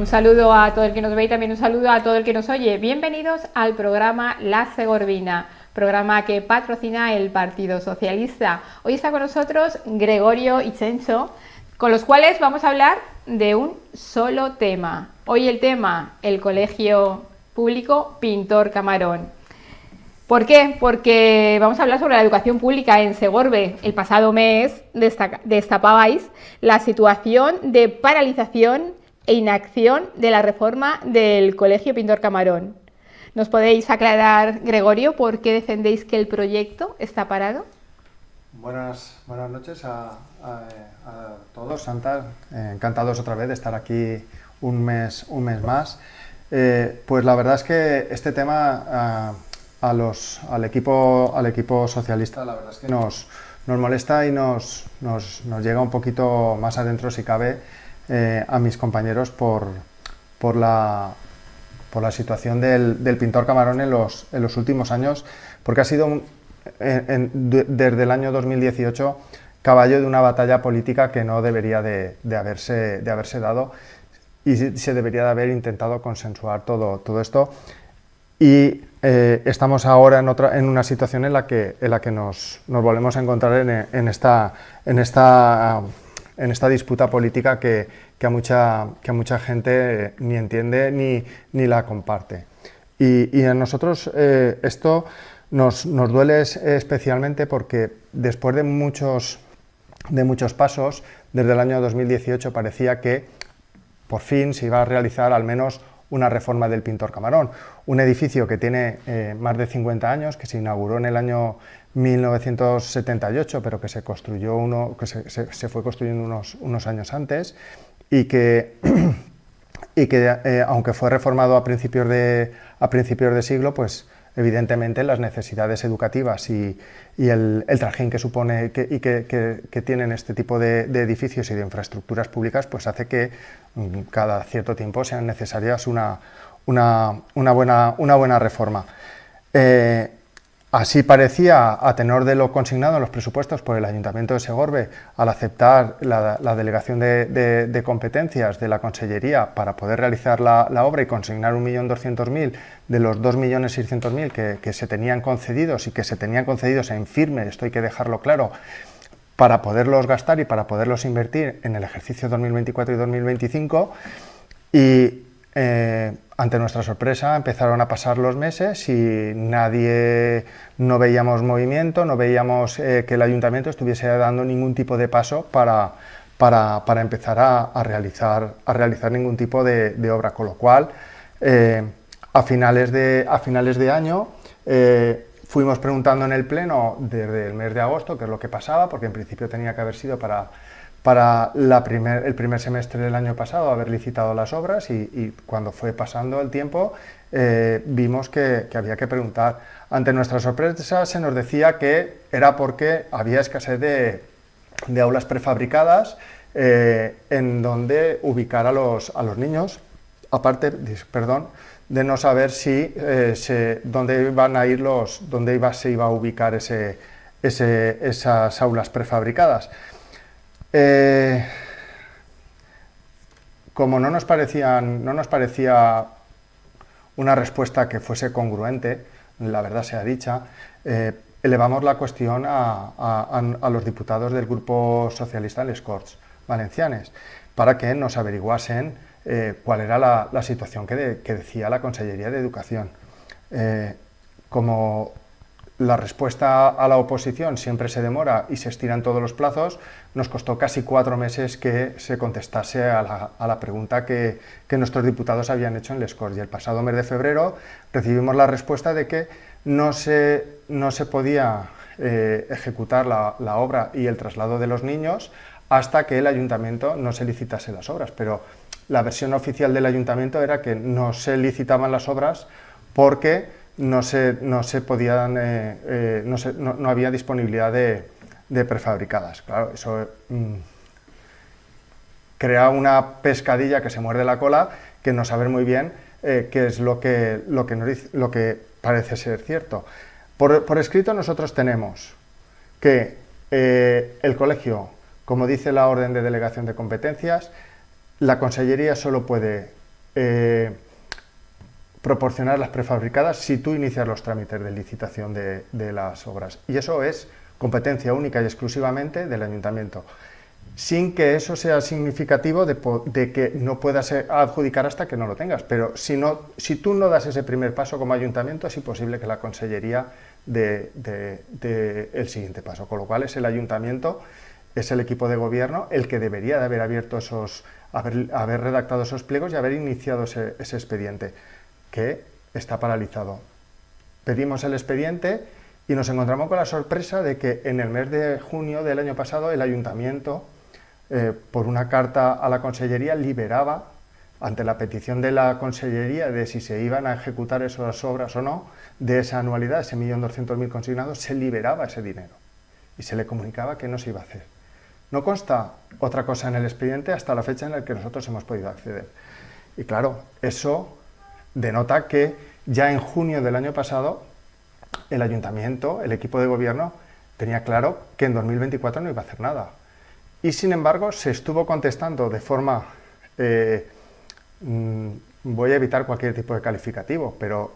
Un saludo a todo el que nos ve y también un saludo a todo el que nos oye. Bienvenidos al programa La Segorbina, programa que patrocina el Partido Socialista. Hoy está con nosotros Gregorio y Chencho, con los cuales vamos a hablar de un solo tema. Hoy el tema, el Colegio Público Pintor Camarón. ¿Por qué? Porque vamos a hablar sobre la educación pública en Segorbe. El pasado mes destapabais la situación de paralización e inacción de la reforma del Colegio Pintor Camarón. ¿Nos podéis aclarar, Gregorio, por qué defendéis que el proyecto está parado? Buenas noches a todos, Santa. Encantados otra vez de estar aquí un mes más. Pues la verdad es que este tema al equipo socialista, la verdad es que nos molesta y nos llega un poquito más adentro, si cabe, a mis compañeros por la situación del pintor Camarón en los últimos años, porque ha sido desde el año 2018 caballo de una batalla política que no debería de haberse dado, y se debería de haber intentado consensuar todo esto. Y estamos ahora en una situación en la que nos volvemos a encontrar en esta disputa política que a mucha gente ni entiende ni la comparte. Y a nosotros esto nos duele especialmente porque después de muchos pasos, desde el año 2018 parecía que por fin se iba a realizar al menos una reforma del Pintor Camarón, un edificio que tiene más de 50 años, que se inauguró en el año 1978, pero que se construyó se fue construyendo unos años antes, y que aunque fue reformado a principios de siglo, pues evidentemente las necesidades educativas y el trajín que supone que tienen este tipo de edificios y de infraestructuras públicas, pues hace que cada cierto tiempo sean necesarias una buena reforma. Así parecía, a tenor de lo consignado en los presupuestos por el Ayuntamiento de Segorbe, al aceptar la delegación de competencias de la Consellería para poder realizar la obra y consignar 1.200.000 de los 2.600.000 que se tenían concedidos, y que se tenían concedidos en firme, esto hay que dejarlo claro, para poderlos gastar y para poderlos invertir en el ejercicio 2024 y 2025, y ante nuestra sorpresa empezaron a pasar los meses y no veíamos movimiento, no veíamos que el ayuntamiento estuviese dando ningún tipo de paso para empezar a realizar ningún tipo de obra, con lo cual a finales de año fuimos preguntando en el Pleno desde el mes de agosto qué es lo que pasaba, porque en principio tenía que haber sido para el primer semestre del año pasado haber licitado las obras, y cuando fue pasando el tiempo vimos que había que preguntar. Ante nuestra sorpresa se nos decía que era porque había escasez de aulas prefabricadas en donde ubicar a los niños, aparte, de no saber dónde se iba a ubicar esas aulas prefabricadas. Como no nos parecía una respuesta que fuese congruente, la verdad sea dicha, elevamos la cuestión a los diputados del Grupo Socialista en les Corts Valencianes para que nos averiguasen cuál era la situación que decía la Consellería de Educación. Como la respuesta a la oposición siempre se demora y se estiran todos los plazos, nos costó casi 4 meses que se contestase a la pregunta que nuestros diputados habían hecho en les Corts. Y el pasado mes de febrero recibimos la respuesta de que no se podía ejecutar la obra y el traslado de los niños hasta que el ayuntamiento no se licitase las obras. Pero la versión oficial del ayuntamiento era que no se licitaban las obras porque no había disponibilidad de prefabricadas. Claro, eso crea una pescadilla que se muerde la cola, que no saber muy bien qué es lo que parece ser cierto. Por escrito nosotros tenemos que el colegio, como dice la orden de delegación de competencias, la Consellería solo puede proporcionar las prefabricadas si tú inicias los trámites de licitación de las obras. Y eso es competencia única y exclusivamente del ayuntamiento, sin que eso sea significativo de que no puedas adjudicar hasta que no lo tengas. Pero si tú no das ese primer paso como ayuntamiento, es imposible que la consellería dé el siguiente paso. Con lo cual es el ayuntamiento, es el equipo de gobierno el que debería de haber abierto haber redactado esos pliegos y haber iniciado ese expediente, que está paralizado. Pedimos el expediente y nos encontramos con la sorpresa de que en el mes de junio del año pasado el ayuntamiento, por una carta a la consellería, liberaba, ante la petición de la consellería de si se iban a ejecutar esas obras o no, de esa anualidad, ese 1.200.000 consignados, se liberaba ese dinero y se le comunicaba que no se iba a hacer. No consta otra cosa en el expediente hasta la fecha en la que nosotros hemos podido acceder. Y claro, eso denota que ya en junio del año pasado el ayuntamiento, el equipo de gobierno, tenía claro que en 2024 no iba a hacer nada. Y sin embargo se estuvo contestando de forma, voy a evitar cualquier tipo de calificativo, pero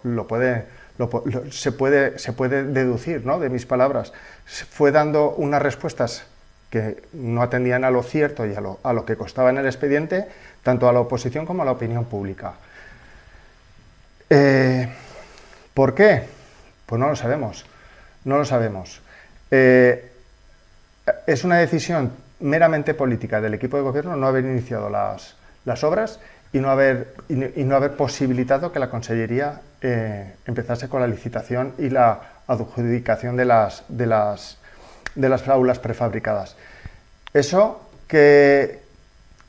se puede deducir, ¿no?, de mis palabras. Fue dando unas respuestas que no atendían a lo cierto y a lo que constaba en el expediente, tanto a la oposición como a la opinión pública. ¿Por qué? Pues no lo sabemos. No lo sabemos. Es una decisión meramente política del equipo de gobierno no haber iniciado las obras y no haber posibilitado que la consellería empezase con la licitación y la adjudicación de las aulas prefabricadas. Eso, que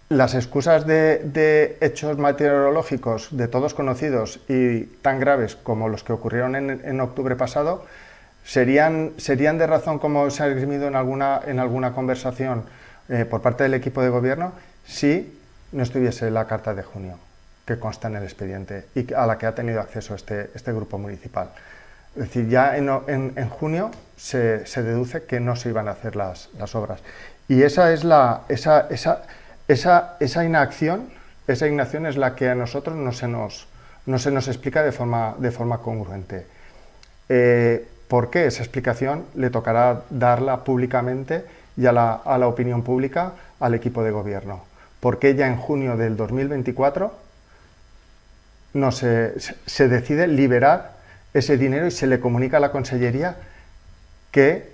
las excusas de hechos meteorológicos de todos conocidos y tan graves como los que ocurrieron en octubre pasado, serían de razón, como se ha esgrimido en alguna conversación por parte del equipo de gobierno, si no estuviese la carta de junio que consta en el expediente y a la que ha tenido acceso este grupo municipal. Es decir, ya en junio se deduce que no se iban a hacer las obras. Y esa inacción es la que a nosotros no se nos explica de forma congruente. ¿Por qué? Esa explicación le tocará darla públicamente y a la opinión pública, al equipo de gobierno. ¿Por qué ya en junio del 2024 no se decide liberar ese dinero y se le comunica a la consellería que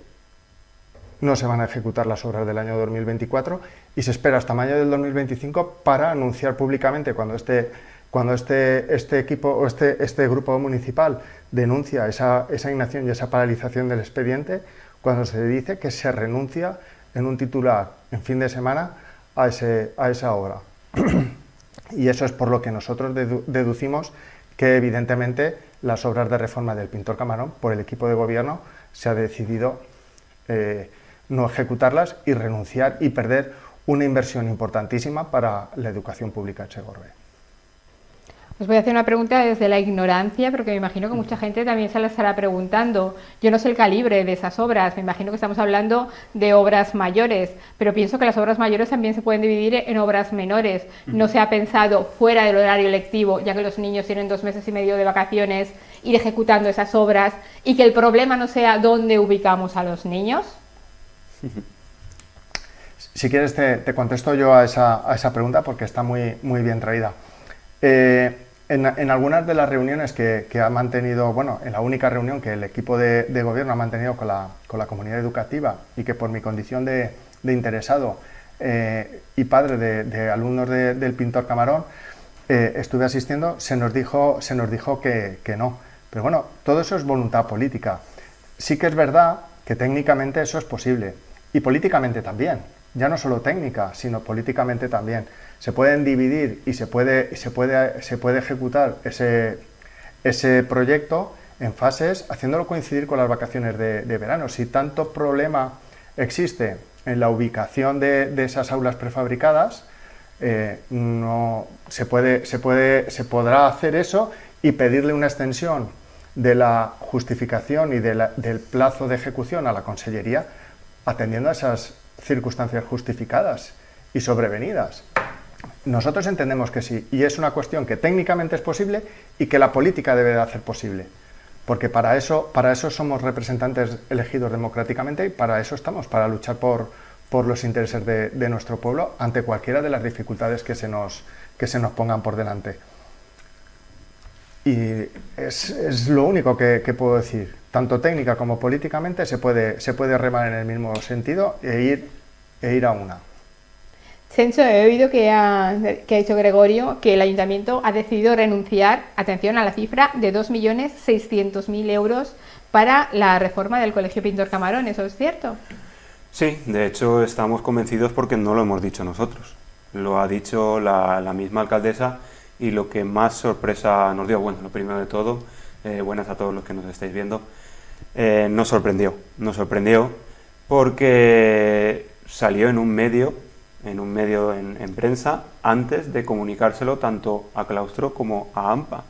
no se van a ejecutar las obras del año 2024 y se espera hasta mayo del 2025 para anunciar públicamente, cuando este equipo o este grupo municipal denuncia esa inacción y esa paralización del expediente, cuando se dice que se renuncia en un titular en fin de semana a esa obra? Y eso es por lo que nosotros deducimos que evidentemente las obras de reforma del Pintor Camarón, por el equipo de gobierno, se ha decidido no ejecutarlas y renunciar y perder una inversión importantísima para la educación pública en Segorbe. Os voy a hacer una pregunta desde la ignorancia, porque me imagino que mucha gente también se la estará preguntando. Yo no sé el calibre de esas obras, me imagino que estamos hablando de obras mayores, pero pienso que las obras mayores también se pueden dividir en obras menores. No se ha pensado fuera del horario lectivo, ya que los niños tienen 2 meses y medio de vacaciones, ir ejecutando esas obras y que el problema no sea dónde ubicamos a los niños. Si quieres te contesto yo a esa pregunta, porque está muy bien traída. En algunas de las reuniones que ha mantenido, bueno, en la única reunión que el equipo de gobierno ha mantenido con la comunidad educativa, y que por mi condición de interesado y padre de alumnos del Pintor Camarón estuve asistiendo, se nos dijo que no. Pero bueno, todo eso es voluntad política. Sí que es verdad que técnicamente eso es posible, y políticamente también. Ya no solo técnica, sino políticamente también. Se pueden dividir y se puede ejecutar ese proyecto en fases, haciéndolo coincidir con las vacaciones de verano. Si tanto problema existe en la ubicación de esas aulas prefabricadas, no se podrá hacer eso y pedirle una extensión de la justificación y del plazo de ejecución a la consellería, atendiendo a esas circunstancias justificadas y sobrevenidas. Nosotros entendemos que sí, y es una cuestión que técnicamente es posible y que la política debe de hacer posible, porque para eso somos representantes elegidos democráticamente y para eso estamos, para luchar por los intereses de nuestro pueblo ante cualquiera de las dificultades que se nos pongan por delante. Y es lo único que puedo decir. Tanto técnica como políticamente se puede remar en el mismo sentido e ir a una. Censo, he oído que ha dicho Gregorio que el ayuntamiento ha decidido renunciar, atención, a la cifra de 2.600.000 euros para la reforma del Colegio Pintor Camarón. ¿Eso es cierto? Sí, de hecho estamos convencidos porque no lo hemos dicho nosotros. Lo ha dicho la misma alcaldesa y lo que más sorpresa nos dio, bueno, lo primero de todo, buenas a todos los que nos estáis viendo, nos sorprendió porque salió en un medio en prensa antes de comunicárselo tanto a Claustro como a AMPA.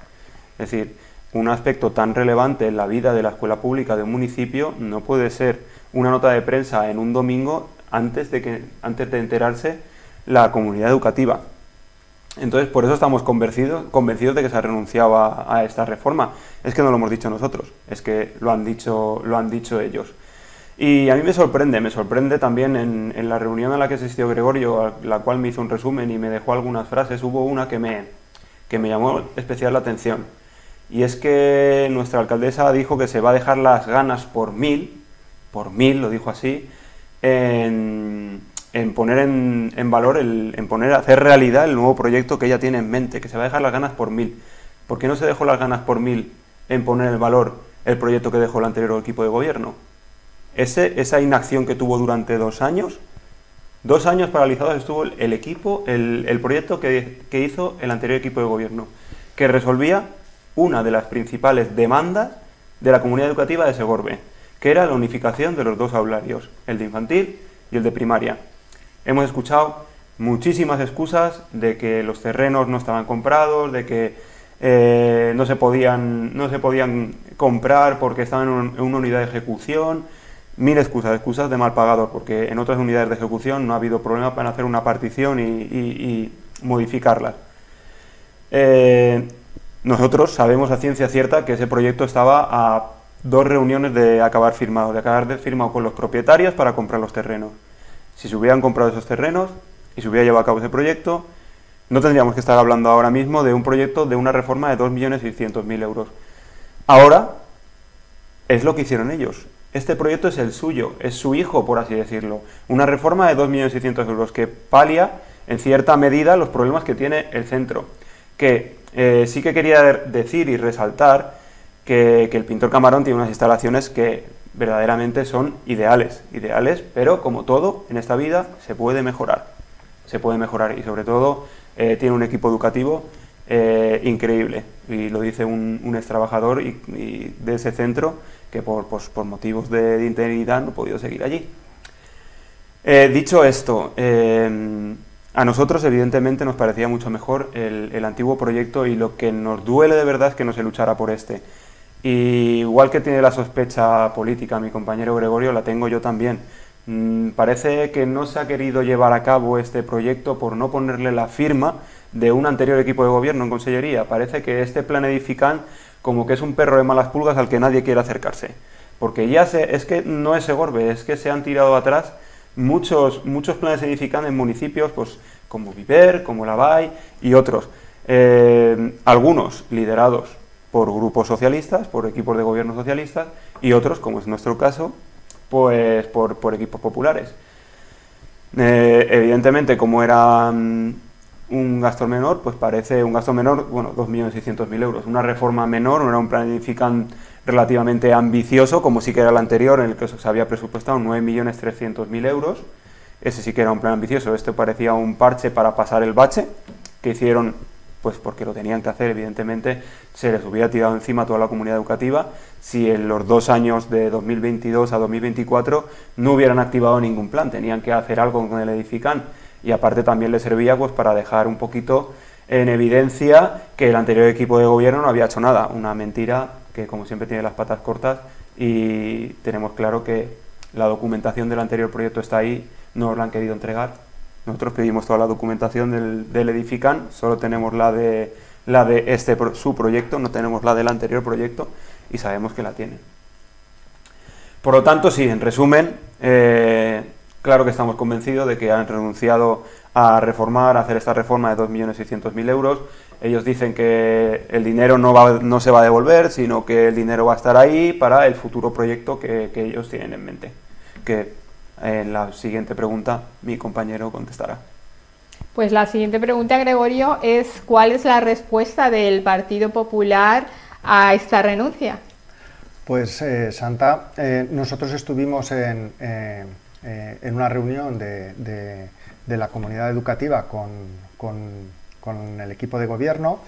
Es decir, un aspecto tan relevante en la vida de la escuela pública de un municipio no puede ser una nota de prensa en un domingo antes de enterarse la comunidad educativa. Entonces, por eso estamos convencidos de que se renunciaba a esta reforma. Es que no lo hemos dicho nosotros, es que lo han dicho ellos. Y a mí me sorprende también en la reunión a la que asistió Gregorio, a la cual me hizo un resumen y me dejó algunas frases, hubo una que me llamó especial la atención. Y es que nuestra alcaldesa dijo que se va a dejar las ganas por mil, lo dijo así, en poner en valor, hacer realidad el nuevo proyecto que ella tiene en mente, que se va a dejar las ganas por 1.000. ¿Por qué no se dejó las ganas por 1.000 en poner en valor el proyecto que dejó el anterior equipo de gobierno? Esa inacción que tuvo durante 2 años, 2 años paralizados estuvo el proyecto que hizo el anterior equipo de gobierno, que resolvía una de las principales demandas de la comunidad educativa de Segorbe, que era la unificación de los 2 aularios, el de infantil y el de primaria. Hemos escuchado muchísimas excusas de que los terrenos no estaban comprados, de que no se podían comprar porque estaban en una unidad de ejecución. 1.000 excusas de mal pagador, porque en otras unidades de ejecución no ha habido problema para hacer una partición y modificarlas. Nosotros sabemos a ciencia cierta que ese proyecto estaba a 2 reuniones de acabar firmado con los propietarios para comprar los terrenos. Si se hubieran comprado esos terrenos y se hubiera llevado a cabo ese proyecto, no tendríamos que estar hablando ahora mismo de un proyecto de una reforma de 2.600.000 euros. Ahora es lo que hicieron ellos. Este proyecto es el suyo, es su hijo, por así decirlo. Una reforma de 2.600.000 euros que palia, en cierta medida, los problemas que tiene el centro. Que sí que quería decir y resaltar que el Pintor Camarón tiene unas instalaciones que verdaderamente son ideales, pero como todo en esta vida se puede mejorar y sobre todo tiene un equipo educativo increíble, y lo dice un ex trabajador y de ese centro que por motivos de integridad no ha podido seguir allí. Dicho esto, a nosotros evidentemente nos parecía mucho mejor el antiguo proyecto, y lo que nos duele de verdad es que no se luchara por este. Y igual que tiene la sospecha política mi compañero Gregorio, la tengo yo también. Parece que no se ha querido llevar a cabo este proyecto por no ponerle la firma de un anterior equipo de gobierno en Consellería. Parece que este plan Edifican como que es un perro de malas pulgas al que nadie quiere acercarse. Porque es que no es Segorbe, es que se han tirado atrás muchos planes Edifican en municipios pues, como Viver, como Lavall y otros. Algunos liderados por grupos socialistas, por equipos de gobierno socialistas, y otros, como es nuestro caso, pues por equipos populares. Evidentemente, como era un gasto menor, pues parece un gasto menor, bueno, 2.600.000 euros. Una reforma menor, no era un plan Edifican relativamente ambicioso, como sí que era el anterior, en el que se había presupuestado 9.300.000 euros. Ese sí que era un plan ambicioso. Este parecía un parche para pasar el bache, que hicieron pues porque lo tenían que hacer, evidentemente, se les hubiera tirado encima a toda la comunidad educativa si en los 2 años de 2022 a 2024 no hubieran activado ningún plan, tenían que hacer algo con el Edifican, y aparte también les servía pues para dejar un poquito en evidencia que el anterior equipo de gobierno no había hecho nada, una mentira que como siempre tiene las patas cortas, y tenemos claro que la documentación del anterior proyecto está ahí, no os la han querido entregar Nosotros pedimos toda la documentación del Edifican, solo tenemos la de su proyecto, no tenemos la del anterior proyecto y sabemos que la tienen. Por lo tanto, sí, en resumen, claro que estamos convencidos de que han renunciado a reformar, a hacer esta reforma de 2.600.000 euros. Ellos dicen que el dinero no se va a devolver, sino que el dinero va a estar ahí para el futuro proyecto que ellos tienen en mente. Que en la siguiente pregunta mi compañero contestará. Pues la siguiente pregunta, Gregorio, es ¿cuál es la respuesta del Partido Popular a esta renuncia? Pues Santa, nosotros estuvimos en una reunión de la comunidad educativa con el equipo de gobierno,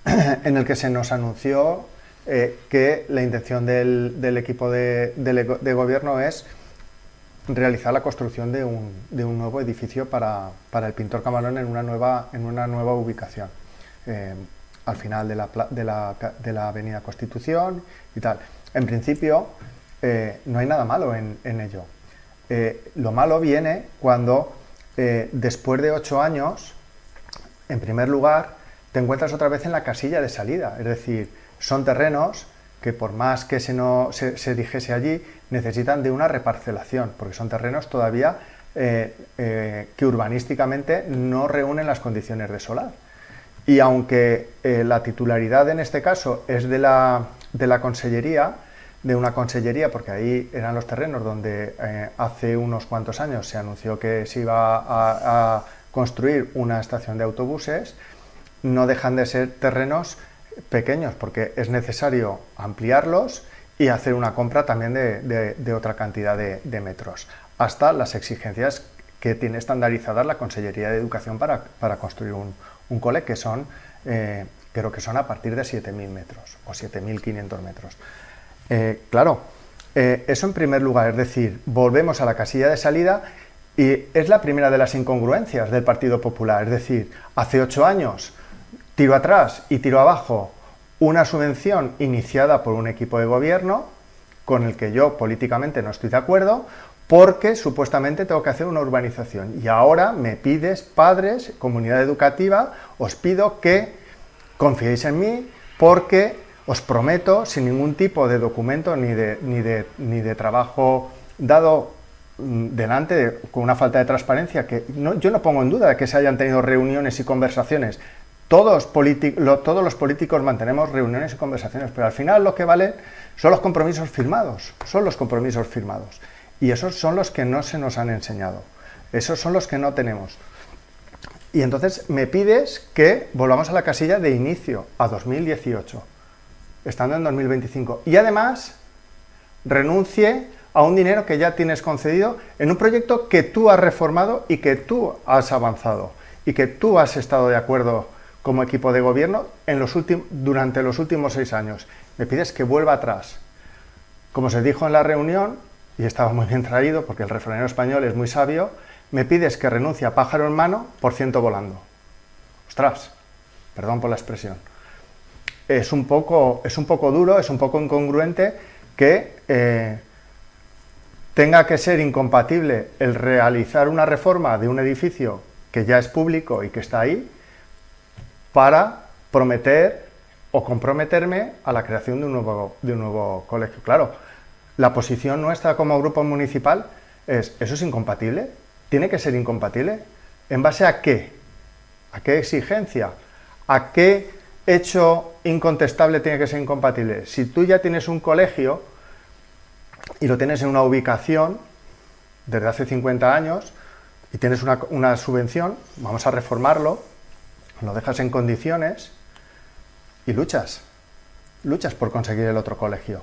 en el que se nos anunció que la intención del equipo de gobierno es realizar la construcción de un nuevo edificio para el Pintor Camarón en una nueva ubicación, al final de la Avenida Constitución y tal. En principio, no hay nada malo en ello. Lo malo viene cuando, después de 8 años, en primer lugar, te encuentras otra vez en la casilla de salida. Es decir, son terrenos que por más que se dijese allí, necesitan de una reparcelación, porque son terrenos todavía que urbanísticamente no reúnen las condiciones de solar. Y aunque la titularidad en este caso es de una consellería, porque ahí eran los terrenos donde hace unos cuantos años se anunció que se iba a construir una estación de autobuses, no dejan de ser terrenos pequeños, porque es necesario ampliarlos y hacer una compra también de otra cantidad de metros, hasta las exigencias que tiene estandarizadas la Consellería de Educación para construir un cole, que son, creo que son a partir de 7.000 metros o 7.500 metros. Claro, eso en primer lugar, es decir, volvemos a la casilla de salida y es la primera de las incongruencias del Partido Popular, es decir, hace 8 años tiro atrás y tiro abajo una subvención iniciada por un equipo de gobierno con el que yo políticamente no estoy de acuerdo, porque supuestamente tengo que hacer una urbanización. Y ahora me pides, padres, comunidad educativa, os pido que confiéis en mí, porque os prometo, sin ningún tipo de documento ni de trabajo dado delante, con una falta de transparencia, que yo no pongo en duda de que se hayan tenido reuniones y conversaciones. Todos los políticos mantenemos reuniones y conversaciones, pero al final lo que vale son los compromisos firmados, y esos son los que no se nos han enseñado, esos son los que no tenemos. Y entonces me pides que volvamos a la casilla de inicio, a 2018, estando en 2025, y además renuncie a un dinero que ya tienes concedido en un proyecto que tú has reformado y que tú has avanzado, y que tú has estado de acuerdo como equipo de gobierno durante los últimos 6 años. Me pides que vuelva atrás. Como se dijo en la reunión, y estaba muy bien traído porque el refranero español es muy sabio, me pides que renuncie a pájaro en mano por ciento volando. Ostras, perdón por la expresión. Es un poco duro, es un poco incongruente que tenga que ser incompatible el realizar una reforma de un edificio que ya es público y que está ahí, para prometer o comprometerme a la creación de un nuevo colegio. Claro, la posición nuestra como grupo municipal es, ¿eso es incompatible? ¿Tiene que ser incompatible? ¿En base a qué? ¿A qué exigencia? ¿A qué hecho incontestable tiene que ser incompatible? Si tú ya tienes un colegio y lo tienes en una ubicación desde hace 50 años y tienes una subvención, vamos a reformarlo, lo dejas en condiciones y luchas por conseguir el otro colegio.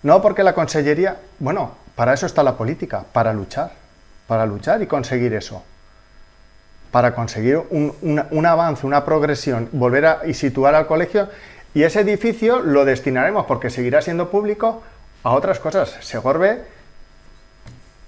No porque la consellería, bueno, para eso está la política, para luchar y conseguir eso, para conseguir un avance, una progresión, volver y situar al colegio, y ese edificio lo destinaremos, porque seguirá siendo público, a otras cosas. Segorbe,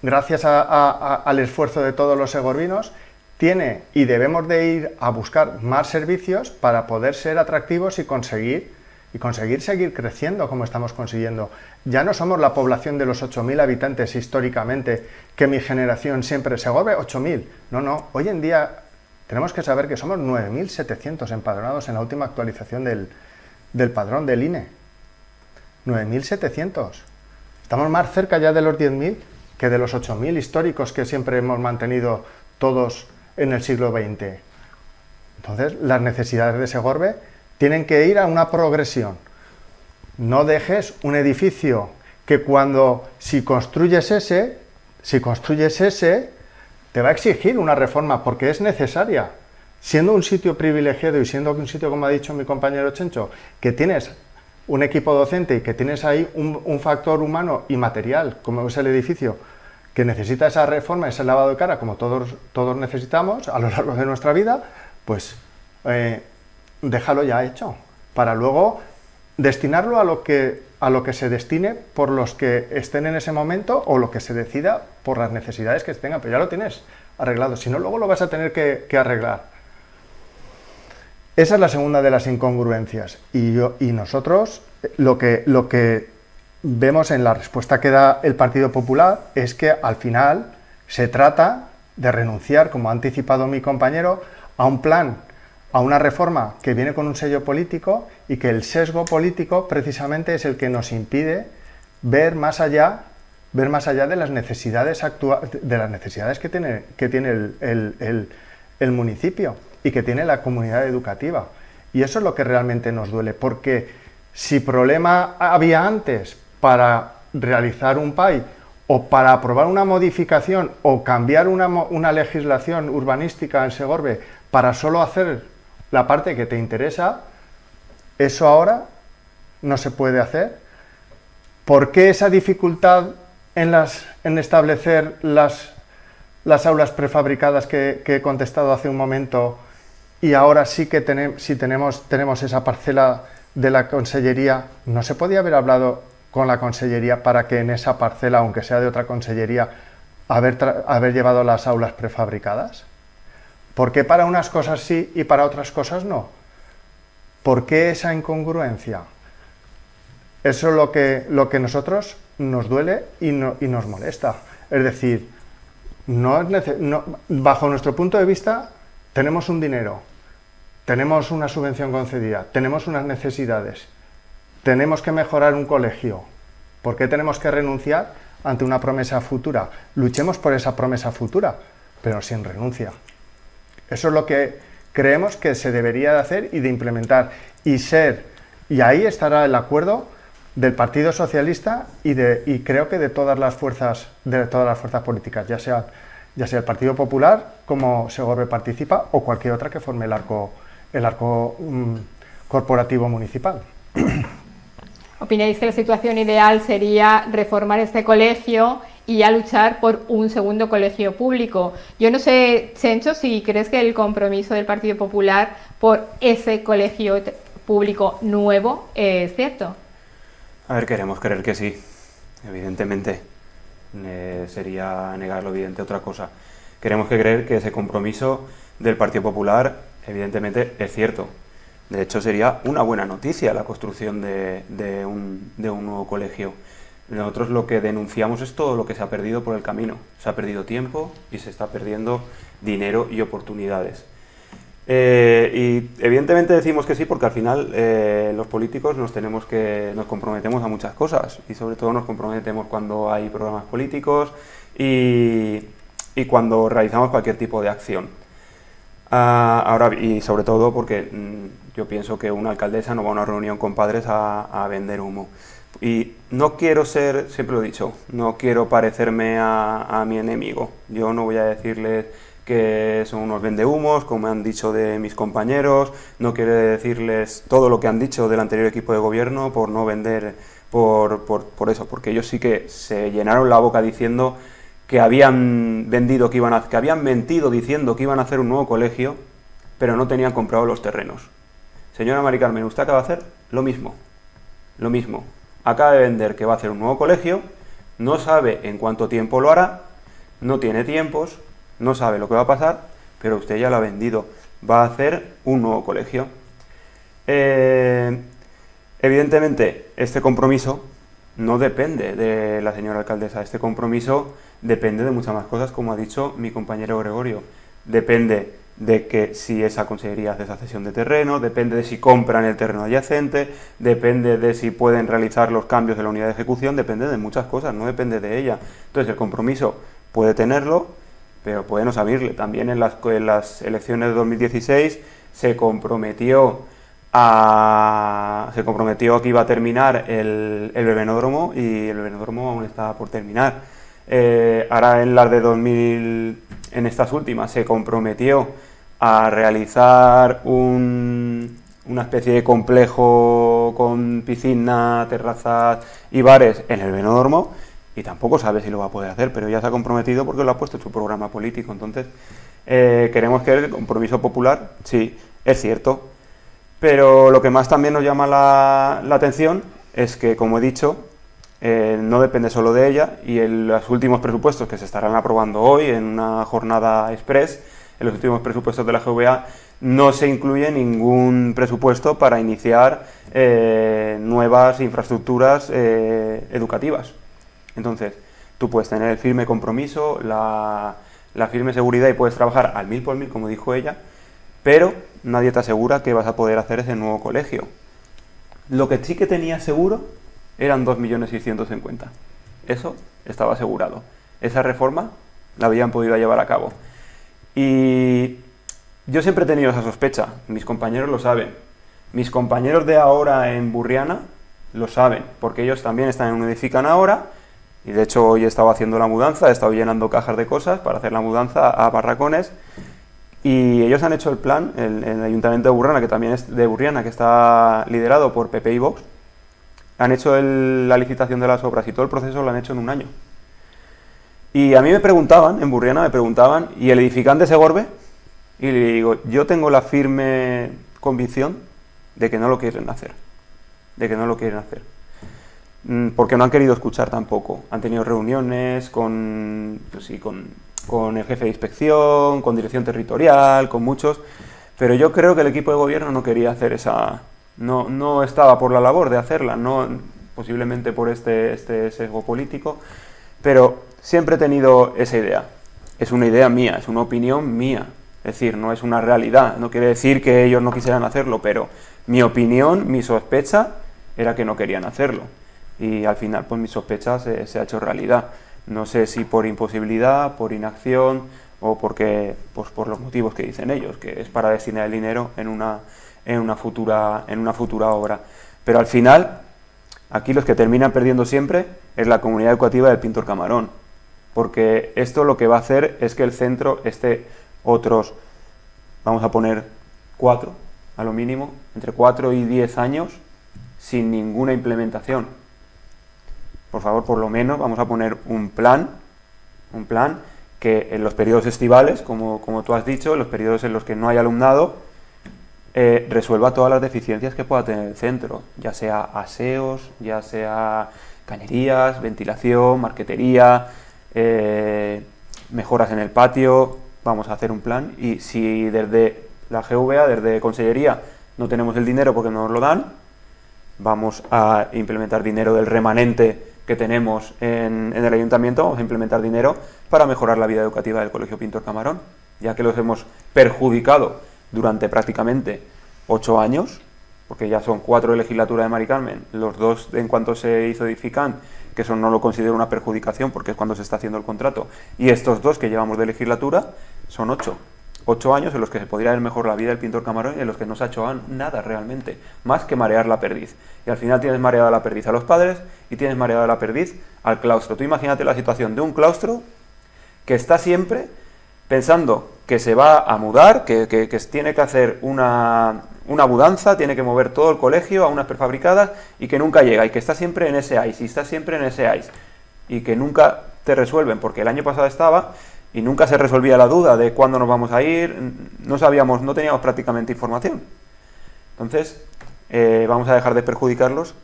gracias al esfuerzo de todos los segorbinos, tiene y debemos de ir a buscar más servicios para poder ser atractivos y conseguir y conseguir seguir creciendo como estamos consiguiendo. Ya no somos la población de los 8.000 habitantes históricamente, que mi generación siempre se Segorbe 8.000. No, hoy en día tenemos que saber que somos 9.700 empadronados en la última actualización del padrón del INE. 9.700. Estamos más cerca ya de los 10.000 que de los 8.000 históricos que siempre hemos mantenido todos en el siglo XX. Entonces, las necesidades de Segorbe tienen que ir a una progresión. No dejes un edificio que si construyes ese, te va a exigir una reforma porque es necesaria. Siendo un sitio privilegiado y siendo un sitio, como ha dicho mi compañero Chencho, que tienes un equipo docente y que tienes ahí un factor humano y material, como es el edificio, que necesita esa reforma, ese lavado de cara, como todos necesitamos a lo largo de nuestra vida, pues déjalo ya hecho, para luego destinarlo a lo que se destine por los que estén en ese momento o lo que se decida por las necesidades que tengan, pero ya lo tienes arreglado, si no luego lo vas a tener que arreglar. Esa es la segunda de las incongruencias y nosotros lo que vemos en la respuesta que da el Partido Popular es que al final se trata de renunciar, como ha anticipado mi compañero, a un plan, a una reforma que viene con un sello político y que el sesgo político precisamente es el que nos impide ver más allá de las necesidades que tiene el municipio y que tiene la comunidad educativa. Y eso es lo que realmente nos duele, porque si problema había antes para realizar un PAI o para aprobar una modificación o cambiar una legislación urbanística en Segorbe para solo hacer la parte que te interesa, eso ahora no se puede hacer. ¿Por qué esa dificultad en establecer las aulas prefabricadas que he contestado hace un momento y ahora sí que tenemos esa parcela de la consellería? ¿No se podía haber hablado con la consellería para que en esa parcela, aunque sea de otra consellería, haber llevado las aulas prefabricadas? ¿Por qué para unas cosas sí y para otras cosas no? ¿Por qué esa incongruencia? Eso es lo que a nosotros nos duele y nos molesta. Es decir, bajo nuestro punto de vista, tenemos un dinero, tenemos una subvención concedida, tenemos unas necesidades, tenemos que mejorar un colegio. ¿Por qué tenemos que renunciar ante una promesa futura? Luchemos por esa promesa futura, pero sin renuncia. Eso es lo que creemos que se debería de hacer y de implementar y ahí estará el acuerdo del Partido Socialista y creo que de todas las fuerzas políticas, ya sea el Partido Popular, como Segorbe participa, o cualquier otra que forme el arco corporativo municipal. ¿Opináis que la situación ideal sería reformar este colegio y ya luchar por un segundo colegio público? Yo no sé, Chencho, si crees que el compromiso del Partido Popular por ese colegio público nuevo es cierto. A ver, queremos creer que sí, evidentemente. Sería negar lo evidente otra cosa. Queremos creer que ese compromiso del Partido Popular, evidentemente, es cierto. De hecho, sería una buena noticia la construcción de un nuevo colegio. Nosotros lo que denunciamos es todo lo que se ha perdido por el camino. Se ha perdido tiempo y se está perdiendo dinero y oportunidades. Y evidentemente decimos que sí porque al final los políticos nos comprometemos a muchas cosas y sobre todo nos comprometemos cuando hay programas políticos y cuando realizamos cualquier tipo de acción. Ahora, y sobre todo porque yo pienso que una alcaldesa no va a una reunión con padres a vender humo. Y no quiero ser, siempre lo he dicho, no quiero parecerme a mi enemigo. Yo no voy a decirles que son unos vendehumos, como me han dicho de mis compañeros, no quiero decirles todo lo que han dicho del anterior equipo de gobierno por no vender, por eso, porque ellos sí que se llenaron la boca diciendo que habían mentido diciendo que iban a hacer un nuevo colegio, pero no tenían comprado los terrenos. Señora Mari Carmen, usted acaba de hacer lo mismo. Acaba de vender que va a hacer un nuevo colegio, no sabe en cuánto tiempo lo hará, no tiene tiempos, no sabe lo que va a pasar, pero usted ya lo ha vendido. Va a hacer un nuevo colegio. Evidentemente, este compromiso no depende de la señora alcaldesa, este compromiso depende de muchas más cosas, como ha dicho mi compañero Gregorio. Depende de que si esa consellería hace esa cesión de terreno, depende de si compran el terreno adyacente, depende de si pueden realizar los cambios de la unidad de ejecución, depende de muchas cosas, no depende de ella. Entonces el compromiso puede tenerlo, pero puede no salirle. También en las elecciones de 2016 se comprometió a que iba a terminar el Belbenódromo, y el Belbenódromo aún está por terminar. Ahora en las de 2000, en estas últimas, se comprometió a realizar una especie de complejo con piscina, terrazas y bares en el Belbenódromo, y tampoco sabe si lo va a poder hacer, pero ya se ha comprometido porque lo ha puesto en su programa político. Entonces, queremos que el compromiso popular, sí, es cierto, pero lo que más también nos llama la atención es que, como he dicho, no depende solo de ella, y en los últimos presupuestos que se estarán aprobando hoy en una jornada express, en los últimos presupuestos de la GVA, no se incluye ningún presupuesto para iniciar nuevas infraestructuras educativas. Entonces, tú puedes tener el firme compromiso, la firme seguridad, y puedes trabajar al 1000 por 1000, como dijo ella, pero nadie te asegura que vas a poder hacer ese nuevo colegio. Lo que sí que tenía seguro eran 2.650.000. Eso estaba asegurado. Esa reforma la habían podido llevar a cabo. Y yo siempre he tenido esa sospecha, mis compañeros lo saben. Mis compañeros de ahora en Burriana lo saben, porque ellos también están en un Edifican ahora, y de hecho hoy he estado haciendo la mudanza, he estado llenando cajas de cosas para hacer la mudanza a barracones, y ellos han hecho el plan, el Ayuntamiento de Burriana, que también es de Burriana, que está liderado por PP y Vox, han hecho la licitación de las obras, y todo el proceso lo han hecho en un año. Y a mí me preguntaban, en Burriana me preguntaban, ¿y el edificante de Segorbe? Y le digo, yo tengo la firme convicción de que no lo quieren hacer. Porque no han querido escuchar tampoco. Han tenido reuniones con el jefe de inspección, con dirección territorial, con muchos, pero yo creo que el equipo de gobierno no quería hacer no estaba por la labor de hacerla, posiblemente por este sesgo político, pero siempre he tenido esa idea. Es una idea mía, es una opinión mía, es decir, no es una realidad, no quiere decir que ellos no quisieran hacerlo, pero mi opinión, mi sospecha, era que no querían hacerlo, y al final pues mi sospecha se ha hecho realidad. No sé si por imposibilidad, por inacción, o porque, pues por los motivos que dicen ellos, que es para destinar el dinero en una futura obra. Pero al final, aquí los que terminan perdiendo siempre es la comunidad educativa del Pintor Camarón, porque esto lo que va a hacer es que el centro esté otros, vamos a poner 4, a lo mínimo, entre 4 y 10 años, sin ninguna implementación. Por favor, por lo menos vamos a poner un plan que en los periodos estivales, como tú has dicho, en los periodos en los que no hay alumnado, resuelva todas las deficiencias que pueda tener el centro, ya sea aseos, ya sea cañerías, ventilación, marquetería, mejoras en el patio. Vamos a hacer un plan, y si desde la GVA, desde Consellería, no tenemos el dinero porque no nos lo dan, vamos a implementar dinero del remanente que tenemos en el Ayuntamiento, vamos a implementar dinero para mejorar la vida educativa del Colegio Pintor Camarón, ya que los hemos perjudicado durante prácticamente 8 años, porque ya son 4 de legislatura de Mari Carmen, los 2 en cuanto se hizo Edifican, que eso no lo considero una perjudicación porque es cuando se está haciendo el contrato, y estos 2 que llevamos de legislatura son 8 años en los que se podría ver mejor la vida del Pintor Camarón, y en los que no se ha hecho nada realmente, más que marear la perdiz. Y al final tienes mareada la perdiz a los padres y tienes mareada la perdiz al claustro. Tú imagínate la situación de un claustro que está siempre pensando que se va a mudar, que tiene que hacer una mudanza, tiene que mover todo el colegio a unas prefabricadas, y que nunca llega, y que está siempre en ese ICE, y está siempre en ese ICE, y que nunca te resuelven, porque el año pasado estaba y nunca se resolvía la duda de cuándo nos vamos a ir, no teníamos prácticamente información. Entonces, vamos a dejar de perjudicarlos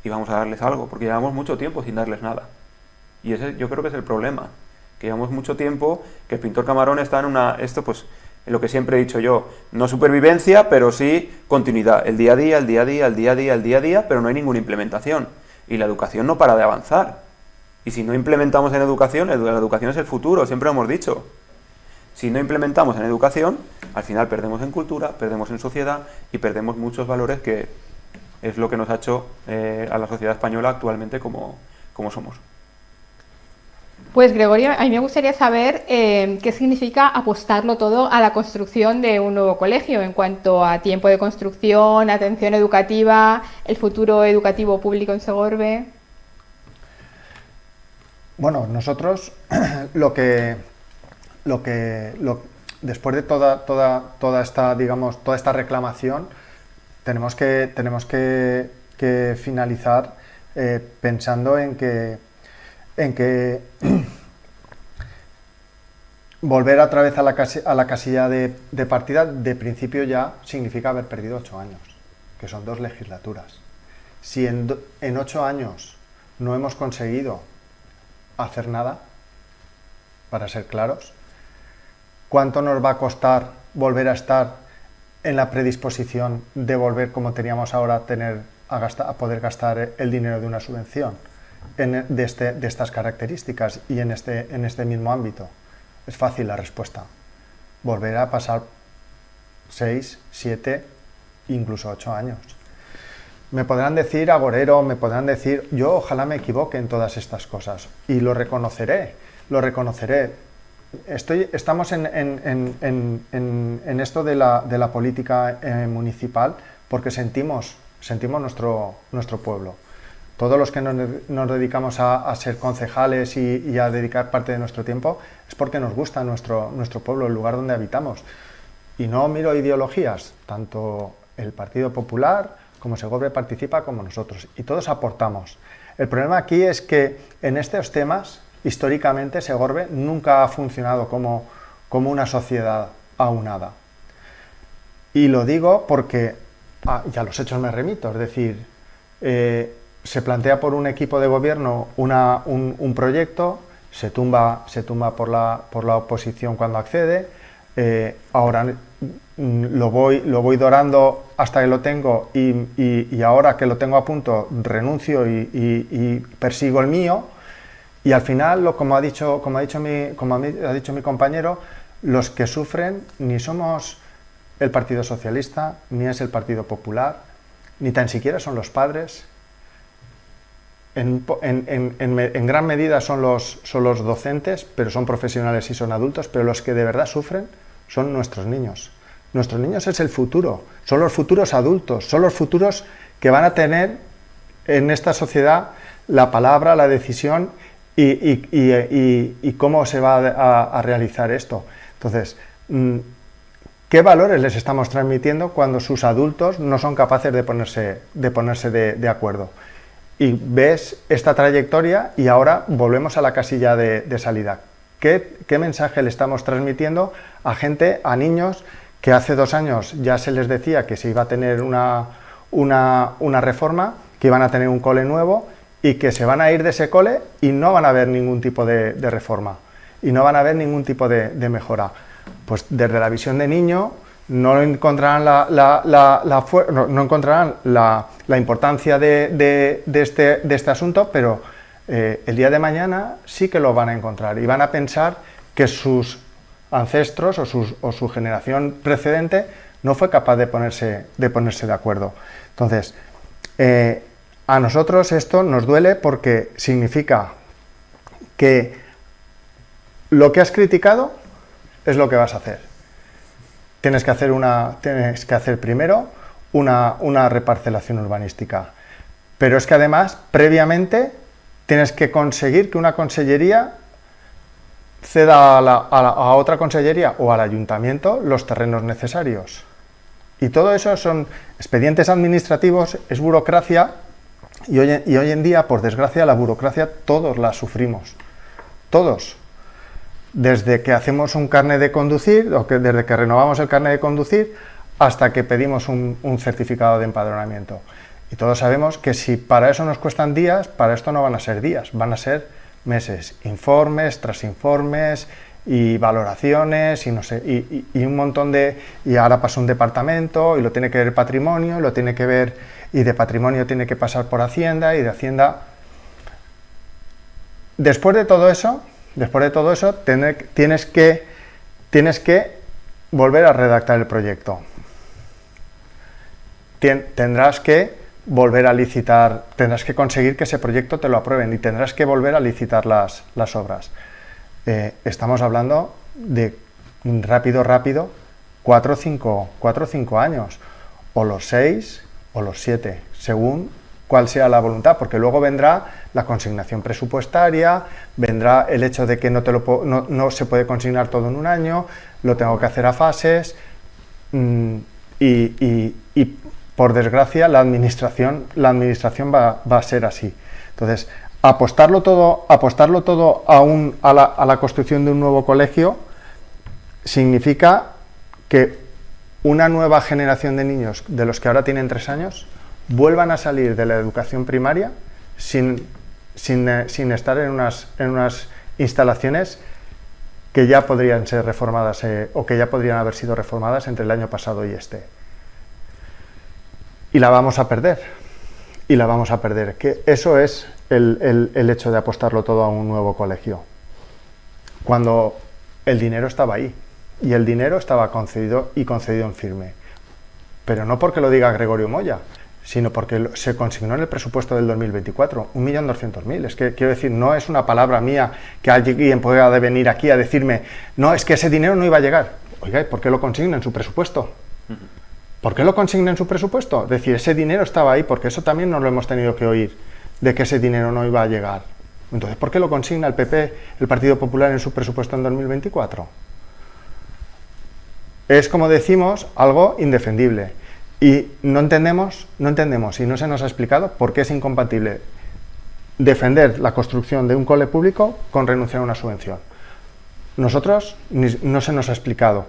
y vamos a darles algo, porque llevamos mucho tiempo sin darles nada. Y ese yo creo que es el problema, que llevamos mucho tiempo que el Pintor Camarón está lo que siempre he dicho yo, no supervivencia, pero sí continuidad, el día a día, el día a día, el día a día, el día a día, pero no hay ninguna implementación. Y la educación no para de avanzar. Y si no implementamos en educación, la educación es el futuro, siempre lo hemos dicho. Si no implementamos en educación, al final perdemos en cultura, perdemos en sociedad y perdemos muchos valores que es lo que nos ha hecho a la sociedad española actualmente como somos. Pues Gregorio, a mí me gustaría saber qué significa apostarlo todo a la construcción de un nuevo colegio en cuanto a tiempo de construcción, atención educativa, el futuro educativo público en Segorbe. Bueno, nosotros después de toda esta reclamación, tenemos que finalizar pensando en que volver otra vez a la casilla de partida de principio ya significa haber perdido 8 años, que son 2 legislaturas. Si en 8 años no hemos conseguido hacer nada, para ser claros, ¿cuánto nos va a costar volver a estar en la predisposición de volver como teníamos ahora a poder gastar el dinero de una subvención de estas características y en este mismo ámbito? Es fácil la respuesta. Volver a pasar 6, 7, incluso 8 años. Me podrán decir agorero, me podrán decir... Yo ojalá me equivoque en todas estas cosas y lo reconoceré. Estamos en esto de la política municipal porque sentimos nuestro pueblo. Todos los que nos dedicamos a ser concejales y a dedicar parte de nuestro tiempo es porque nos gusta nuestro pueblo, el lugar donde habitamos. Y no miro ideologías, tanto el Partido Popular como Segorbe participa como nosotros, y todos aportamos. El problema aquí es que en estos temas, históricamente, Segorbe nunca ha funcionado como una sociedad aunada. Y lo digo porque, y a los hechos me remito, es decir, se plantea por un equipo de gobierno un proyecto, se tumba por la oposición cuando accede, ahora lo voy dorando hasta que lo tengo y ahora que lo tengo a punto renuncio y persigo el mío, y al final, como ha dicho mi compañero, los que sufren ni somos el Partido Socialista, ni es el Partido Popular, ni tan siquiera son los padres. En gran medida son los docentes, pero son profesionales y son adultos, pero los que de verdad sufren son nuestros niños. Nuestros niños es el futuro, son los futuros adultos, son los futuros que van a tener en esta sociedad la palabra, la decisión y cómo se va a realizar esto. Entonces, ¿qué valores les estamos transmitiendo cuando sus adultos no son capaces de ponerse de acuerdo? Y ves esta trayectoria y ahora volvemos a la casilla de salida. ¿Qué mensaje le estamos transmitiendo a gente, a niños, que hace 2 años ya se les decía que se iba a tener una reforma, que iban a tener un cole nuevo y que se van a ir de ese cole y no van a ver ningún tipo de reforma y no van a ver ningún tipo de mejora? Pues desde la visión de niño no encontrarán la importancia de este asunto, pero el día de mañana sí que lo van a encontrar y van a pensar que sus ancestros o su generación precedente no fue capaz de ponerse de acuerdo. Entonces, a nosotros esto nos duele porque significa que lo que has criticado es lo que vas a hacer. Tienes que hacer primero una reparcelación urbanística. Pero es que además, previamente, tienes que conseguir que una consellería ceda a otra consellería o al ayuntamiento los terrenos necesarios. Y todo eso son expedientes administrativos, es burocracia, y hoy en día, por desgracia, la burocracia todos la sufrimos. Todos. Desde que hacemos un carnet de conducir, desde que renovamos el carnet de conducir, hasta que pedimos un certificado de empadronamiento. Y todos sabemos que si para eso nos cuestan días, para esto no van a ser días, van a ser meses, informes tras informes, y valoraciones y no sé, y un montón de... Y ahora pasa un departamento y lo tiene que ver patrimonio, lo tiene que ver, y de patrimonio tiene que pasar por Hacienda, y de Hacienda... Después de todo eso, tienes que volver a redactar el proyecto. Tendrás que volver a licitar, tendrás que conseguir que ese proyecto te lo aprueben y tendrás que volver a licitar las obras. Estamos hablando de rápido, 4 o 5 años, o los 6 o los 7, según cuál sea la voluntad, porque luego vendrá la consignación presupuestaria, vendrá el hecho de que no se puede consignar todo en un año, lo tengo que hacer a fases, y por desgracia la administración va a ser así. Entonces, apostarlo todo a la construcción de un nuevo colegio significa que una nueva generación de niños, de los que ahora tienen 3 años, vuelvan a salir de la educación primaria sin estar en unas instalaciones que ya podrían ser reformadas o que ya podrían haber sido reformadas entre el año pasado y este. Y la vamos a perder. Que eso es el hecho de apostarlo todo a un nuevo colegio. Cuando el dinero estaba ahí, y el dinero estaba concedido en firme. Pero no porque lo diga Gregorio Moya, sino porque se consignó en el presupuesto del 2024, 1.200.000. Es que, quiero decir, no es una palabra mía que alguien pueda venir aquí a decirme, no, es que ese dinero no iba a llegar. Oiga, ¿por qué lo consigna en su presupuesto? ¿Por qué lo consigna en su presupuesto? Es decir, ese dinero estaba ahí, porque eso también nos lo hemos tenido que oír, de que ese dinero no iba a llegar. Entonces, ¿por qué lo consigna el PP, el Partido Popular, en su presupuesto en 2024? Es, como decimos, algo indefendible. Y no entendemos, y no se nos ha explicado por qué es incompatible defender la construcción de un cole público con renunciar a una subvención. Nosotros no se nos ha explicado.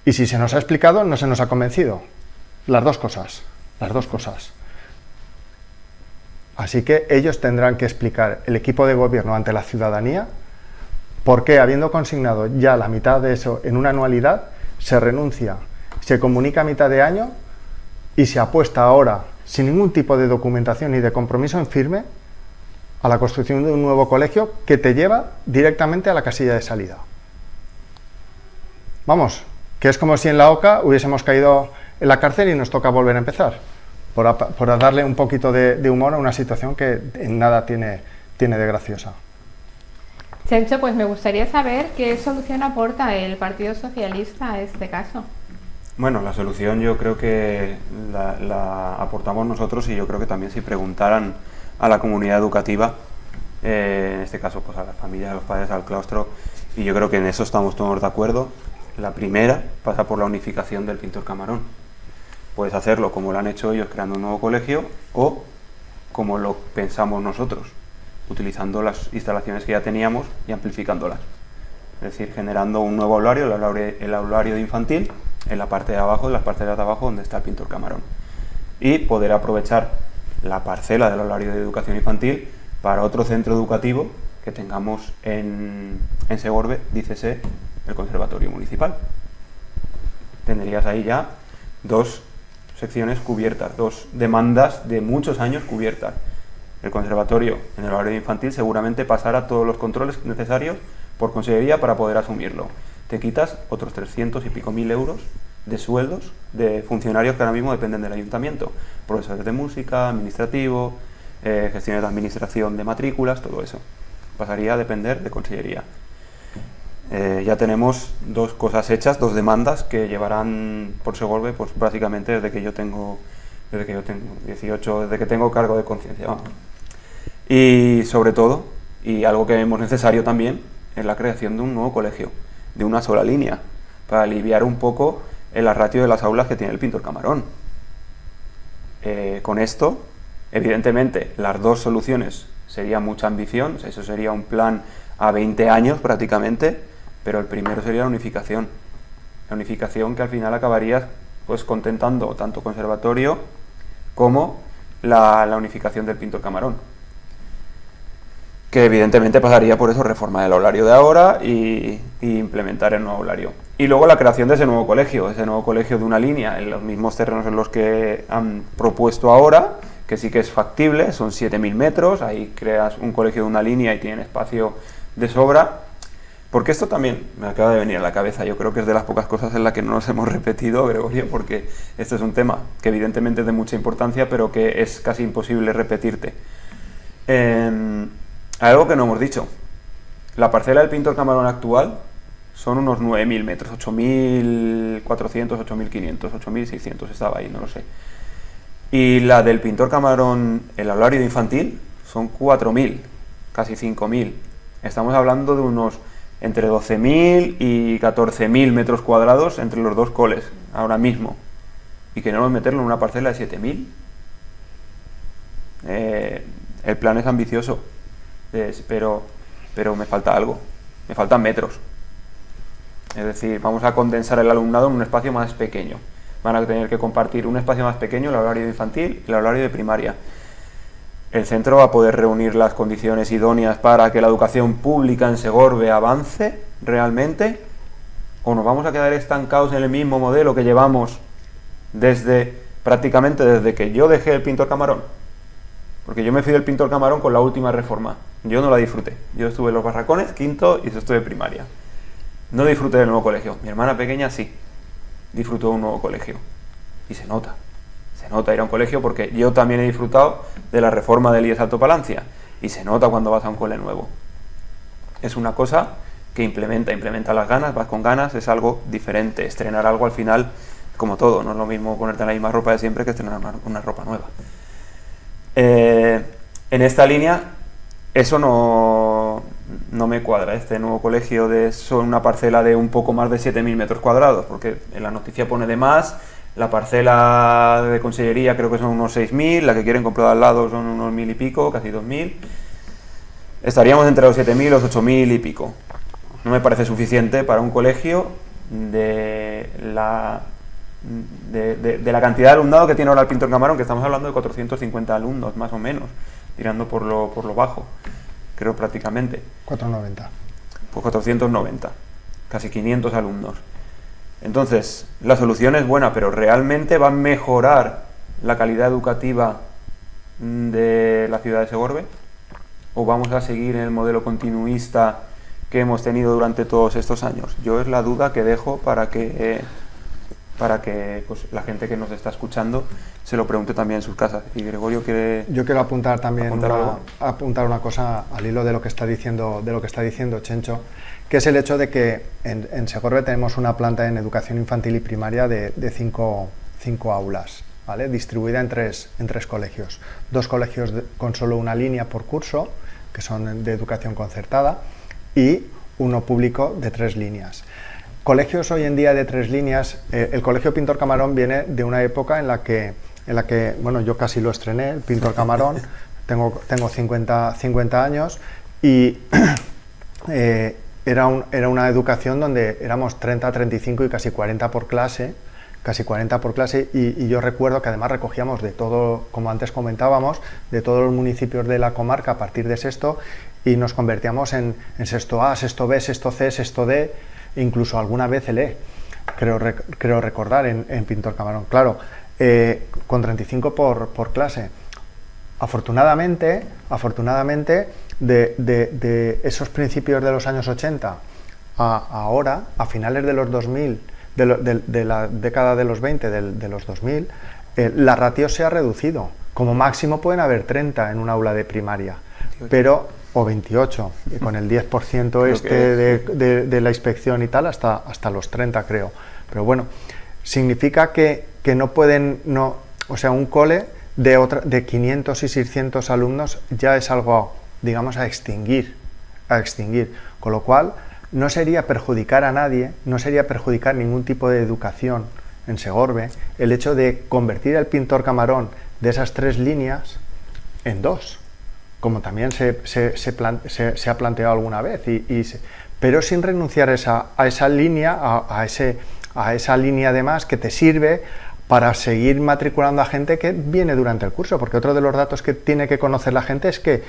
Y si se nos ha explicado, no se nos ha convencido. Las dos cosas. Así que ellos tendrán que explicar, el equipo de gobierno, ante la ciudadanía, por qué, habiendo consignado ya la mitad de eso en una anualidad, se renuncia, se comunica a mitad de año y se apuesta ahora, sin ningún tipo de documentación ni de compromiso en firme, a la construcción de un nuevo colegio que te lleva directamente a la casilla de salida. Vamos, que es como si en la OCA hubiésemos caído en la cárcel y nos toca volver a empezar, por darle un poquito de humor a una situación que en nada tiene de graciosa. Chencho, pues me gustaría saber qué solución aporta el Partido Socialista a este caso. Bueno, la solución yo creo que la aportamos nosotros, y yo creo que también si preguntaran a la comunidad educativa, en este caso pues a las familias, a los padres, al claustro, y yo creo que en eso estamos todos de acuerdo. La primera pasa por la unificación del Pintor Camarón. Puedes hacerlo como lo han hecho ellos, creando un nuevo colegio, o como lo pensamos nosotros, utilizando las instalaciones que ya teníamos y amplificándolas. Es decir, generando un nuevo aulario, el aulario de infantil, en la parte de abajo, en las parcelas de abajo donde está el Pintor Camarón. Y poder aprovechar la parcela del aulario de educación infantil para otro centro educativo que tengamos en Segorbe, dícese el Conservatorio Municipal. Tendrías ahí ya 2 secciones cubiertas, 2 demandas de muchos años cubiertas. El conservatorio en el horario infantil seguramente pasará todos los controles necesarios por consellería para poder asumirlo. Te quitas otros 300 y pico mil euros de sueldos de funcionarios que ahora mismo dependen del ayuntamiento. Profesores de música, administrativo, gestiones de administración de matrículas, todo eso. Pasaría a depender de consellería. Ya tenemos 2 cosas hechas, 2 demandas que llevarán por Segorbe, pues básicamente desde que yo tengo 18, desde que tengo cargo de conciencia. Y sobre todo, y algo que vemos necesario también, es la creación de un nuevo colegio, de una sola línea, para aliviar un poco el ratio de las aulas que tiene el Pintor Camarón. Con esto, evidentemente, las 2 soluciones sería mucha ambición, eso sería un plan a 20 años prácticamente, pero el primero sería la unificación que al final acabaría pues contentando tanto conservatorio como la unificación del Pintor Camarón. que evidentemente pasaría por eso, reforma del aulario de ahora y implementar el nuevo aulario. Y luego la creación de ese nuevo colegio de una línea en los mismos terrenos en los que han propuesto ahora, que sí que es factible, son 7.000 metros, ahí creas un colegio de una línea y tienen espacio de sobra. Porque esto también me acaba de venir a la cabeza, yo creo que es de las pocas cosas en las que no nos hemos repetido, Gregorio, porque este es un tema que evidentemente es de mucha importancia, pero que es casi imposible repetirte. Algo que no hemos dicho, la parcela del Pintor Camarón actual son unos 9.000 metros, 8.400, 8.500, 8.600, estaba ahí, no lo sé. Y la del Pintor Camarón, el aulario infantil, son 4.000, casi 5.000. Estamos hablando de unos entre 12.000 y 14.000 metros cuadrados entre los dos coles, ahora mismo. Y queremos meterlo en una parcela de 7.000. El plan es ambicioso, pero me falta algo, me faltan metros. Es decir, vamos a condensar el alumnado en un espacio más pequeño. Van a tener que compartir un espacio más pequeño, el aulario infantil y el aulario de primaria. El centro va a poder reunir las condiciones idóneas para que la educación pública en Segorbe avance realmente, o nos vamos a quedar estancados en el mismo modelo que llevamos prácticamente desde que yo dejé el Pintor Camarón. Porque yo me fui del Pintor Camarón con la última reforma. Yo no la disfruté. Yo estuve en los Barracones, quinto, y estuve en primaria. No disfruté del nuevo colegio. Mi hermana pequeña sí disfrutó de un nuevo colegio. Y se nota ir a un colegio, porque yo también he disfrutado de la reforma del IES Alto Palancia. Y se nota cuando vas a un cole nuevo. Es una cosa que implementa las ganas, vas con ganas, es algo diferente. Estrenar algo al final, como todo, no es lo mismo ponerte la misma ropa de siempre que estrenar una ropa nueva. En esta línea eso no me cuadra, este nuevo colegio son una parcela de un poco más de 7.000 metros cuadrados, porque en la noticia pone de más, la parcela de consellería creo que son unos 6.000, la que quieren comprar al lado son unos 1.000 y pico, casi 2.000, estaríamos entre los 7.000 y los 8.000 y pico. No me parece suficiente para un colegio de la cantidad de alumnado que tiene ahora el Pintor Camarón, que estamos hablando de 450 alumnos, más o menos, tirando por lo bajo, creo prácticamente. 490. Pues 490, casi 500 alumnos. Entonces, la solución es buena, pero ¿realmente va a mejorar la calidad educativa de la ciudad de Segorbe? ¿O vamos a seguir en el modelo continuista que hemos tenido durante todos estos años? Yo es la duda que dejo para que pues, la gente que nos está escuchando se lo pregunte también en sus casas. Y Gregorio quiere... Yo quiero apuntar también apuntar una cosa al hilo de lo que está diciendo Chencho, que es el hecho de que en Segorbe tenemos una planta en educación infantil y primaria de cinco aulas, ¿vale? Distribuida en tres colegios. 2 colegios con solo una línea por curso, que son de educación concertada, y uno público de 3 líneas. Colegios hoy en día de 3 líneas, el Colegio Pintor Camarón viene de una época en la que, bueno, yo casi lo estrené, el Pintor Camarón, tengo 50 años, y era una educación donde éramos 30, 35 y casi 40 por clase, y yo recuerdo que además recogíamos de todo, como antes comentábamos, de todos los municipios de la comarca a partir de sexto, y nos convertíamos en sexto A, sexto B, sexto C, sexto D, incluso alguna vez el E, creo recordar en Pintor Camarón, claro, con 35 por clase. Afortunadamente, de esos principios de los años 80 a ahora, a finales de los 2000, de la década de los 20, de los 2000, la ratio se ha reducido. Como máximo pueden haber 30 en un aula de primaria, o 28, y con el 10% de la inspección y tal, hasta los 30 creo. Pero bueno, significa que no pueden, o sea, un cole de 500 y 600 alumnos ya es algo, digamos, a extinguir. Con lo cual, no sería perjudicar a nadie, no sería perjudicar ningún tipo de educación en Segorbe el hecho de convertir el Pintor Camarón de esas 3 líneas en 2. Como también se ha planteado alguna vez, pero sin renunciar a esa línea, a esa línea además que te sirve para seguir matriculando a gente que viene durante el curso, porque otro de los datos que tiene que conocer la gente es que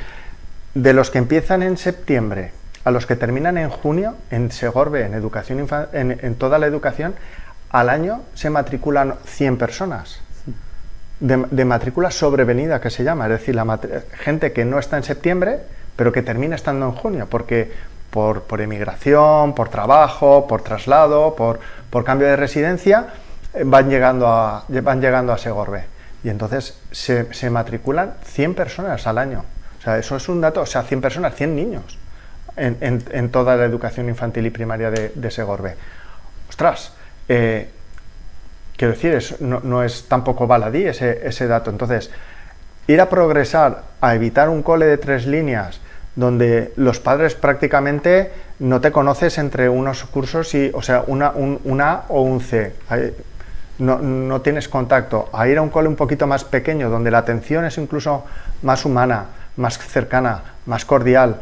de los que empiezan en septiembre a los que terminan en junio, en Segorbe, en educación en toda la educación, al año se matriculan 100 personas. De matrícula sobrevenida, que se llama, es decir, gente que no está en septiembre, pero que termina estando en junio, porque por emigración, por trabajo, por traslado, por cambio de residencia, van llegando a Segorbe. Y entonces se matriculan 100 personas al año. O sea, eso es un dato, o sea, 100 personas, 100 niños en toda la educación infantil y primaria de Segorbe. Ostras, quiero decir, no es tampoco baladí ese dato. Entonces, ir a progresar, a evitar un cole de 3 líneas, donde los padres prácticamente no te conoces entre unos cursos y, o sea, un A o un C. No tienes contacto. A ir a un cole un poquito más pequeño, donde la atención es incluso más humana, más cercana, más cordial,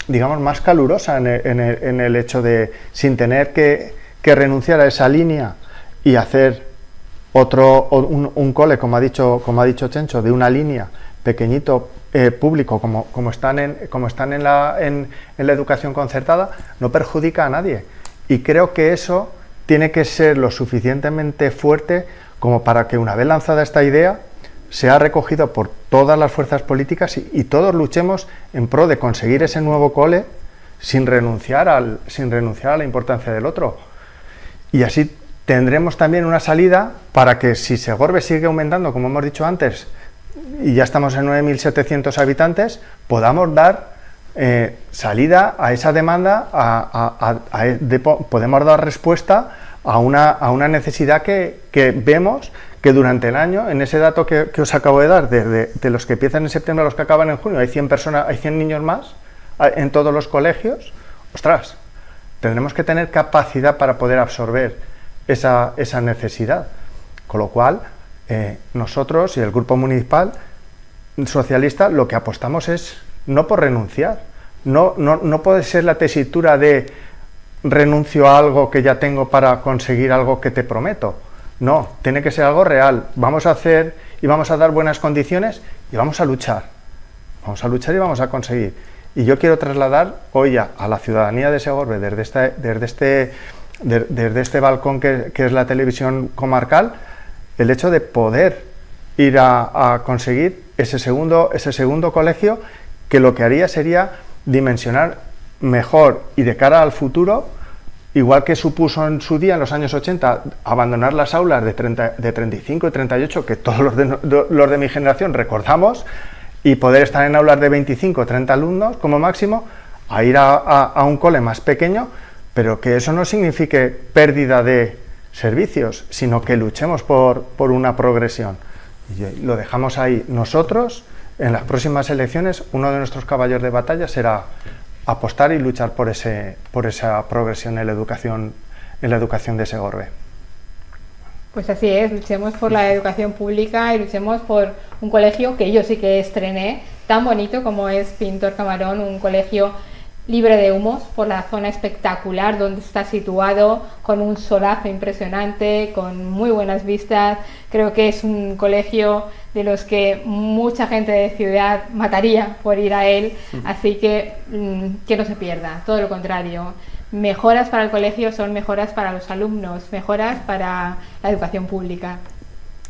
digamos, más calurosa en el hecho de, sin tener que renunciar a esa línea y hacer un cole, como ha dicho Chencho, de una línea pequeñito, público, como están en la educación concertada, no perjudica a nadie. Y creo que eso tiene que ser lo suficientemente fuerte como para que, una vez lanzada esta idea, sea recogido por todas las fuerzas políticas y todos luchemos en pro de conseguir ese nuevo cole sin renunciar a la importancia del otro. Y así tendremos también una salida para que, si Segorbe sigue aumentando, como hemos dicho antes, y ya estamos en 9.700 habitantes, podamos dar salida a esa demanda, podemos dar respuesta a una necesidad que vemos que durante el año, en ese dato que os acabo de dar, de los que empiezan en septiembre a los que acaban en junio, hay 100 personas, hay 100 niños más en todos los colegios. Ostras, tendremos que tener capacidad para poder absorber esa necesidad. Con lo cual, nosotros y el Grupo Municipal Socialista lo que apostamos es no por renunciar. No puede ser la tesitura de renuncio a algo que ya tengo para conseguir algo que te prometo. No, tiene que ser algo real. Vamos a hacer y vamos a dar buenas condiciones y vamos a luchar. Vamos a luchar y vamos a conseguir. Y yo quiero trasladar hoy a la ciudadanía de Segorbe, desde este balcón que es la televisión comarcal, el hecho de poder ir a conseguir ese segundo colegio, que lo que haría sería dimensionar mejor y de cara al futuro, igual que supuso en su día, en los años 80, abandonar las aulas de 35 y 38, que todos los de mi generación recordamos, y poder estar en aulas de 25 o 30 alumnos como máximo, a ir a un cole más pequeño, pero que eso no signifique pérdida de servicios, sino que luchemos por una progresión. Y lo dejamos ahí. Nosotros, en las próximas elecciones, uno de nuestros caballos de batalla será apostar y luchar por esa progresión en la educación de Segorbe. Pues así es, luchemos por la educación pública y luchemos por un colegio que yo sí que estrené, tan bonito como es Pintor Camarón, un colegio libre de humos, por la zona espectacular donde está situado, con un solazo impresionante, con muy buenas vistas. Creo que es un colegio de los que mucha gente de ciudad mataría por ir a él, así que no se pierda, todo lo contrario. Mejoras para el colegio son mejoras para los alumnos, mejoras para la educación pública.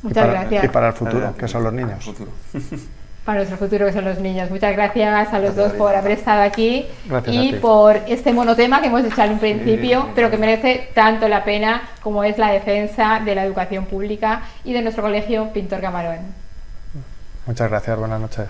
Muchas gracias. Y para el futuro, que son los niños. Para nuestro futuro, que son los niños. Muchas gracias a los dos por haber estado aquí y ti. por este monotema que hemos hecho al principio, pero que merece tanto la pena como es la defensa de la educación pública y de nuestro colegio Pintor Camarón. Muchas gracias, buenas noches.